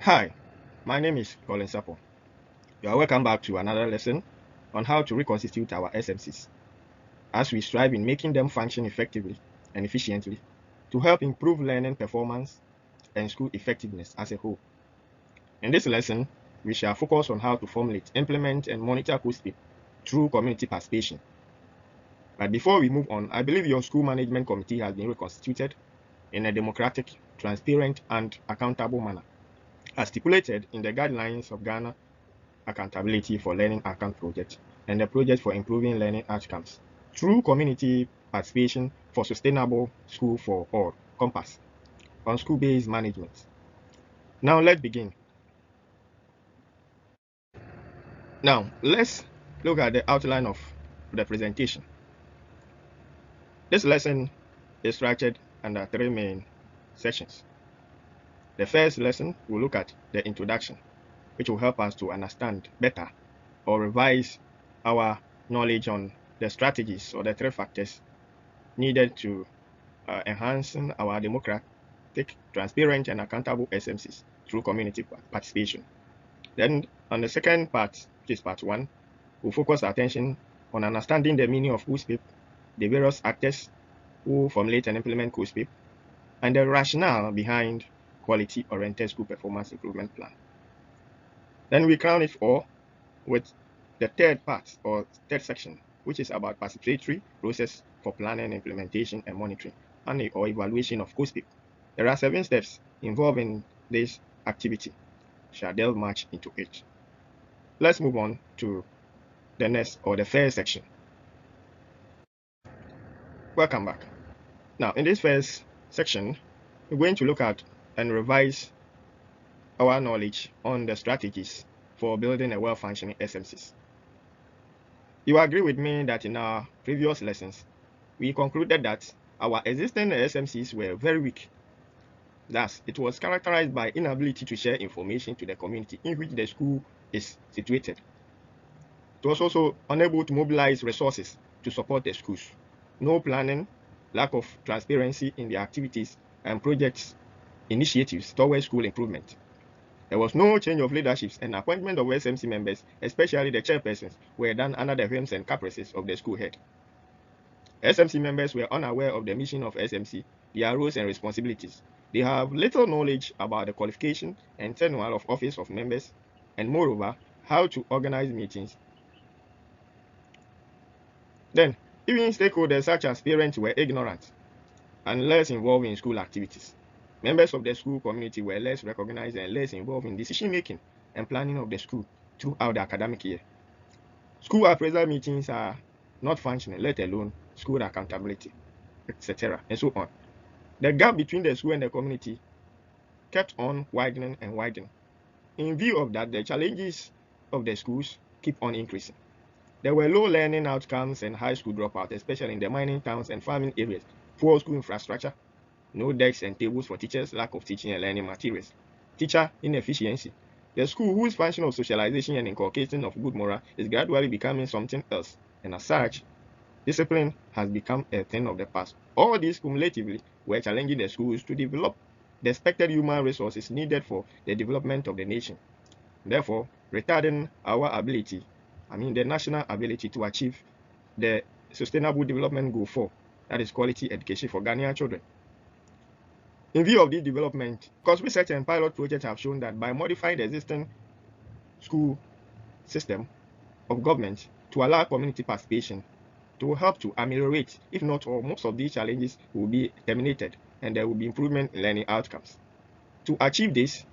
Hi, my name is Colin Sapo. You are welcome back to another lesson on how to reconstitute our SMCs as we strive in making them function effectively and efficiently to help improve learning performance and school effectiveness as a whole. In this lesson, we shall focus on how to formulate, implement, and monitor co-SPIP through community participation. But before we move on, I believe your school management committee has been reconstituted in a democratic, transparent, and accountable manner, as stipulated in the guidelines of Ghana Accountability for Learning Outcome Project and the Project for Improving Learning Outcomes through community participation for sustainable school for all, compass, on school-based management. Now let's begin. Now let's look at the outline of the presentation. This lesson is structured under three main sections. The first lesson will look at the introduction, which will help us to understand better or revise our knowledge on the strategies or the three factors needed to enhance our democratic, transparent, and accountable SMCs through community participation. Then on the second part, which is part one, we'll focus our attention on understanding the meaning of co-SPIP, the various actors who formulate and implement co-SPIP, and the rationale behind quality-oriented school performance improvement plan. Then we crown it all with the third part or third section, which is about participatory process for planning, implementation, and monitoring or evaluation of co-SPIP. There are 7 steps involved in this activity. Shall delve much into it. Let's move on to the next or the first section. Welcome back. Now, in this first section, we're going to look at and revise our knowledge on the strategies for building a well-functioning SMCs. You agree with me that in our previous lessons, we concluded that our existing SMCs were very weak. Thus, it was characterized by inability to share information to the community in which the school is situated. It was also unable to mobilize resources to support the schools. No planning, lack of transparency in the activities and projects initiatives towards school improvement. There was no change of leaderships, and appointment of SMC members, especially the chairpersons, were done under the whims and caprices of the school head. SMC members were unaware of the mission of SMC, their roles and responsibilities. They have little knowledge about the qualification and tenure of office of members, and moreover, how to organize meetings. Then, even stakeholders such as parents were ignorant and less involved in school activities. Members of the school community were less recognized and less involved in decision-making and planning of the school throughout the academic year. School appraisal meetings are not functioning, let alone school accountability, etc., and so on. The gap between the school and the community kept on widening and widening. In view of that, the challenges of the schools keep on increasing. There were low learning outcomes and high school dropout, especially in the mining towns and farming areas, poor school infrastructure, no desks and tables for teachers, lack of teaching and learning materials, teacher inefficiency. The school, whose function of socialization and inculcating of good moral is gradually becoming something else, and as such, discipline has become a thing of the past. All these cumulatively were challenging the schools to develop the expected human resources needed for the development of the nation, therefore retarding our ability, the national ability to achieve the Sustainable Development Goal 4, that is quality education for Ghanaian children. In view of this development, because research and pilot projects have shown that by modifying the existing school system of government to allow community participation, it will help to ameliorate, if not all, most of these challenges will be eliminated and there will be improvement in learning outcomes. To achieve this,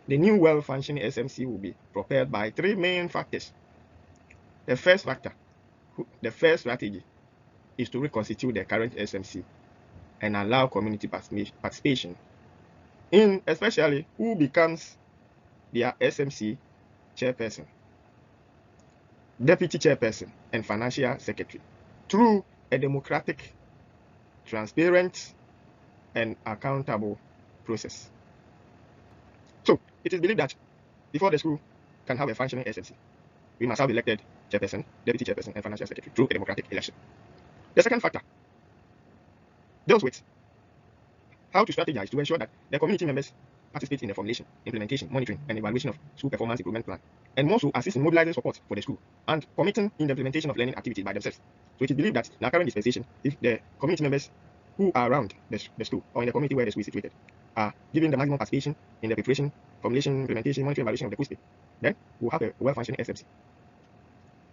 the new well-functioning SMC will be propelled by 3 main factors. The first strategy is to reconstitute the current SMC and allow community participation in especially who becomes their SMC chairperson, deputy chairperson, and financial secretary through a democratic, transparent, and accountable process. So it is believed that before the school can have a functioning SMC, we must have elected chairperson, deputy chairperson, and financial secretary through a democratic election. The second factor deals with how to strategize to ensure that the community members participate in the formulation, implementation, monitoring, and evaluation of school performance improvement plan, and more so assist in mobilizing support for the school and committing in the implementation of learning activities by themselves. So it is believed that in our current dispensation, if the community members who are around the school or in the community where the school is situated are given the maximum participation in the preparation, formulation, implementation, monitoring, evaluation of the school, then we'll have a well-functioning SMC.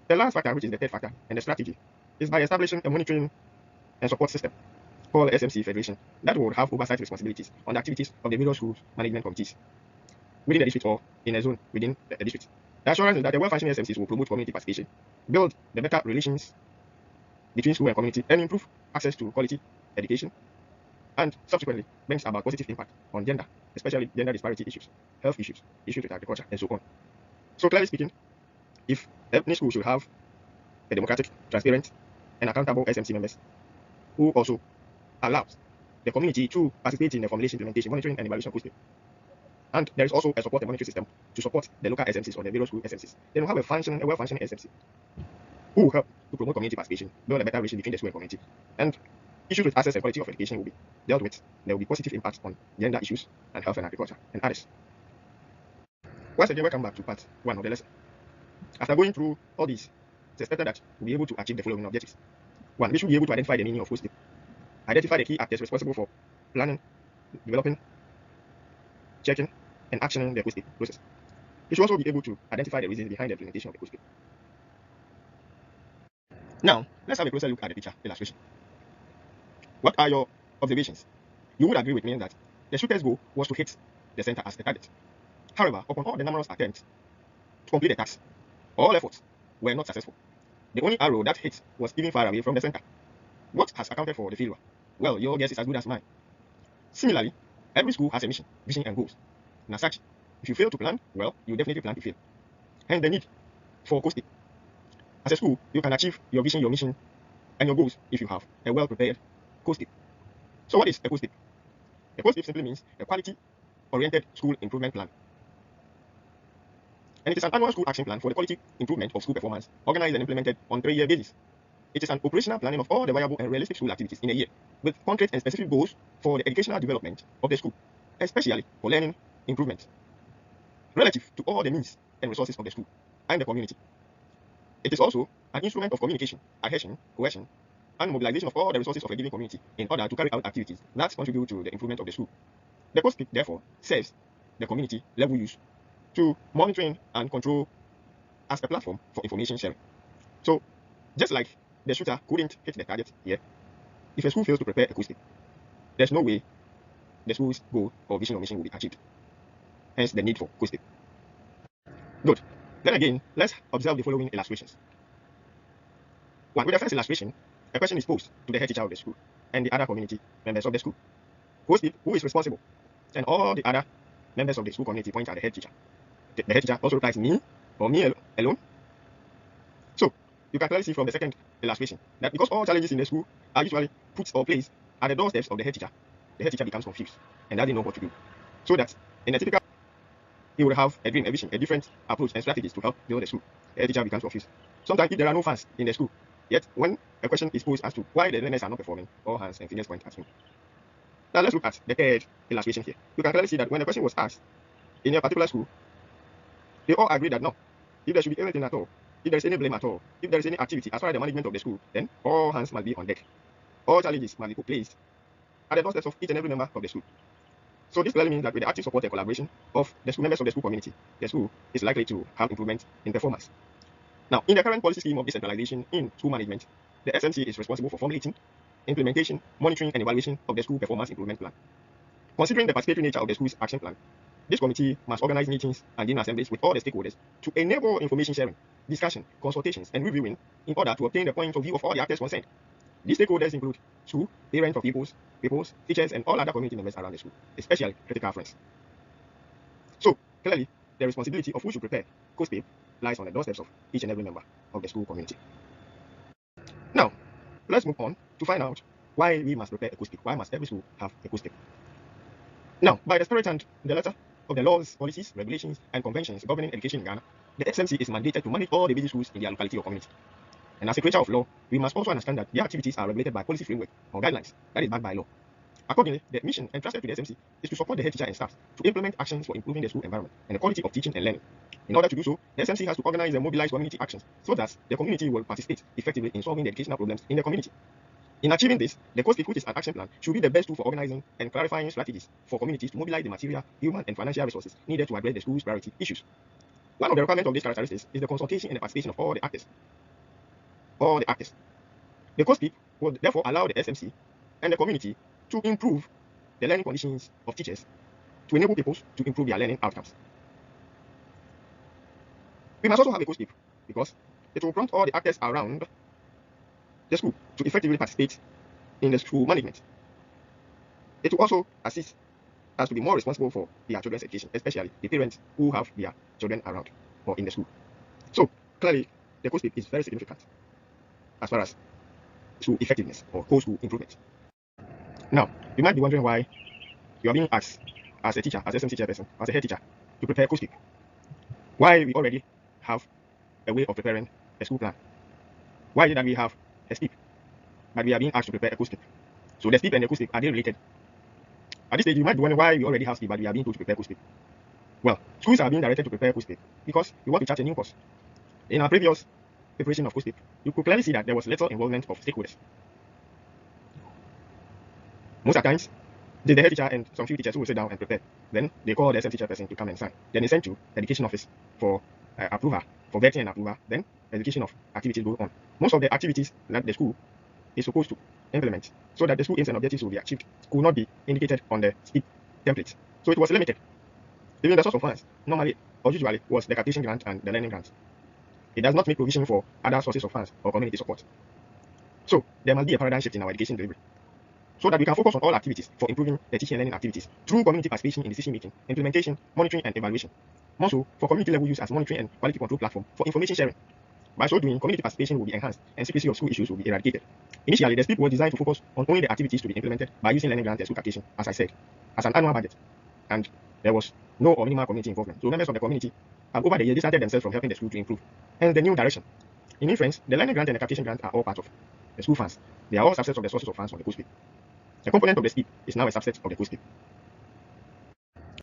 The last factor, which is the third factor, and the strategy, is by establishing a monitoring and support system called SMC Federation that will have oversight responsibilities on the activities of the various schools management committees within the district or in a zone within the district. The assurance is that the well-functioning SMCs will promote community participation, build the better relations between school and community, and improve access to quality education, and subsequently brings about positive impact on gender, especially gender disparity issues, health issues, issues with agriculture, and so on. So clearly speaking, if any school should have a democratic, transparent, and accountable SMC members who also allows the community to participate in the formulation, implementation, monitoring, and evaluation of school. And there is also a support and monitoring system to support the local SMCs or the various school SMCs. Then we'll have a well-functioning SMC who will help to promote community participation, build a better relation between the school and community. And issues with access and quality of education will be dealt with. There will be positive impacts on gender issues and health and agriculture and others. Once again, welcome back to part 1 of the lesson. After going through all these, it's expected that we'll be able to achieve the following objectives. 1. We should be able to identify the meaning of school sleep, identify the key actors responsible for planning, developing, checking, and actioning the school sleep process. We should also be able to identify the reasons behind the implementation of the school sleep. Now, let's have a closer look at the picture illustration. What are your observations? You would agree with me that the shooter's goal was to hit the center as a target. However, upon all the numerous attempts to complete the task, all efforts were not successful. The only arrow that hit was even far away from the center. What has accounted for the failure? Well, your guess is as good as mine. Similarly, every school has a mission, vision, and goals. And as such, if you fail to plan, well, you definitely plan to fail. Hence the need for coach sleep. As a school, you can achieve your vision, your mission, and your goals if you have a well-prepared coach sleep. So what is a coach sleep? A coach sleep simply means a quality-oriented school improvement plan. And it is an annual school action plan for the quality improvement of school performance, organized and implemented on a 3-year basis. It is an operational planning of all the viable and realistic school activities in a year, with concrete and specific goals for the educational development of the school, especially for learning improvement, relative to all the needs and resources of the school and the community. It is also an instrument of communication, adhesion, cohesion, and mobilization of all the resources of a given community in order to carry out activities that contribute to the improvement of the school. The coach sleep, therefore, serves the community level use to monitoring and control as a platform for information sharing. So, just like the shooter couldn't hit the target here, if a school fails to prepare a coach sleep, there's no way the school's goal or vision or mission will be achieved. Hence the need for coach sleep. Good. Then again, let's observe the following illustrations. 1. With the first illustration, a question is posed to the head teacher of the school and the other community members of the school. Coach sleep, who is responsible? And all the other members of the school community point at the head teacher. The head teacher also replies, me, or me alone. So, you can clearly see from the second illustration that because all challenges in the school are usually put or placed at the doorsteps of the head teacher becomes confused and doesn't know what to do. So that in a typical, he would have a dream, a vision, a different approach and strategies to help build the school. The head teacher becomes confused. Sometimes if there are no fans in the school, yet when a question is posed as to why the learners are not performing, all hands and fingers point at him. Now let's look at the third illustration here. You can clearly see that when the question was asked in a particular school, they all agree that no, if there should be anything at all, if there is any blame at all, if there is any activity as far as the management of the school, then all hands must be on deck. All challenges must be placed at the doorsteps of each and every member of the school. So this clearly means that with the active support and collaboration of the school members of the school community, the school is likely to have improvement in performance. Now, in the current policy scheme of decentralization in school management, the SMC is responsible for formulating, implementation, monitoring, and evaluation of the school performance improvement plan. Considering the participatory nature of the school's action plan, this committee must organize meetings and dinner assemblies with all the stakeholders to enable information sharing, discussion, consultations, and reviewing in order to obtain the point of view of all the actors concerned. These stakeholders include school, parents of pupils, teachers, and all other community members around the school, especially critical friends. So, clearly, the responsibility of who should prepare coach sleep lies on the doorsteps of each and every member of the school community. Now, let's move on to find out why we must prepare a coach sleep. Why must every school have a coach sleep? Now, by the spirit and the letter of the laws, policies, regulations, and conventions governing education in Ghana, the SMC is mandated to manage all the basic schools in their locality or community. And as a creature of law, we must also understand that their activities are regulated by policy framework or guidelines that is backed by law. Accordingly, the mission entrusted to the SMC is to support the head teacher and staff to implement actions for improving the school environment and the quality of teaching and learning. In order to do so, the SMC has to organize and mobilize community actions so that the community will participate effectively in solving the educational problems in the community. In achieving this, the COSPIP, which is an action plan, should be the best tool for organizing and clarifying strategies for communities to mobilize the material, human, and financial resources needed to address the school's priority issues. One of the requirements of these characteristics is the consultation and the participation of all the actors. The COSPIP would therefore allow the SMC and the community to improve the learning conditions of teachers to enable pupils to improve their learning outcomes. We must also have a COSPIP because it will prompt all the actors around the school to effectively participate in the school management. It will also assist us to be more responsible for their children's education, especially the parents who have their children around or in the school. So clearly, the COSPIP is very significant as far as school effectiveness or school improvement. Now, you might be wondering why you are being asked as a teacher, as SMC chairperson, as a head teacher, to prepare COSPIP. Why we already have a way of preparing a school plan. Why is it that we have a SPI, but we are being asked to prepare a COSPIP? So the SPI and the COSPIP, are they related? At this stage, you might be wondering why we already have SPI, but we are being told to prepare COSPIP. Well, schools are being directed to prepare COSPIP because we want to chart a new course. In our previous preparation of COSPIP, you could clearly see that there was little involvement of stakeholders. Most of the times, the head teacher and some few teachers who will sit down and prepare. Then they call the SMC chairperson to come and sign. Then they send to the education office for approval, for vetting and approval. Then education of activities go on. Most of the activities that the school is supposed to implement so that the school aims and objectives will be achieved could not be indicated on the SPI template. So it was limited. Even the source of funds normally or usually was the capitation grant and the learning grant. It does not make provision for other sources of funds or community support. So there must be a paradigm shift in our education delivery so that we can focus on all activities for improving the teaching and learning activities through community participation in decision making, implementation, monitoring, and evaluation. Also, for community level use as monitoring and quality control platform for information sharing. By so doing, community participation will be enhanced and secrecy of school issues will be eradicated. Initially, the SPIP was designed to focus on only the activities to be implemented by using learning grants and school capitation, as I said, as an annual budget. And there was no or minimal community involvement. So members of the community have over the years distanced themselves from helping the school to improve. Hence the new direction. In inference, the learning grant and the capitation grant are all part of the school funds. They are all subsets of the sources of funds on the COSPIP. The component of the SPIP is now a subset of the COSPIP.